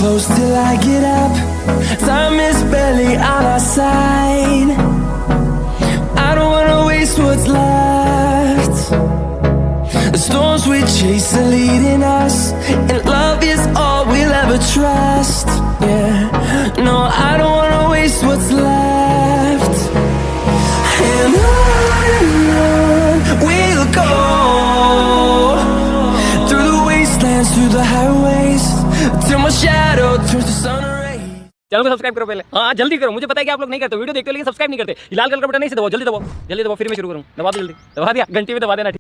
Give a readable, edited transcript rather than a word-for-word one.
close till I get up. Time is barely on our side. I don't wanna waste what's left. The storms we chase are leading us, and love is all we'll ever trust. Yeah, no, I don't wanna waste what's left. And on we'll go, through the wastelands, through the highways, till my shadow turns to sun rays. Channel को subscribe करो पहले, हाँ जल्दी करो। मुझे पता है कि आप लोग नहीं करते, वीडियो देखते हो लेकिन सब्सक्राइब नहीं करते। लाल कलर का बटन नहीं से दबाओ, जल्दी दबाओ, जल्दी दबाओ, फिर मैं शुरू करूँ। दबा दो जल्दी, दबा दिया, घंटी भी दबा देना।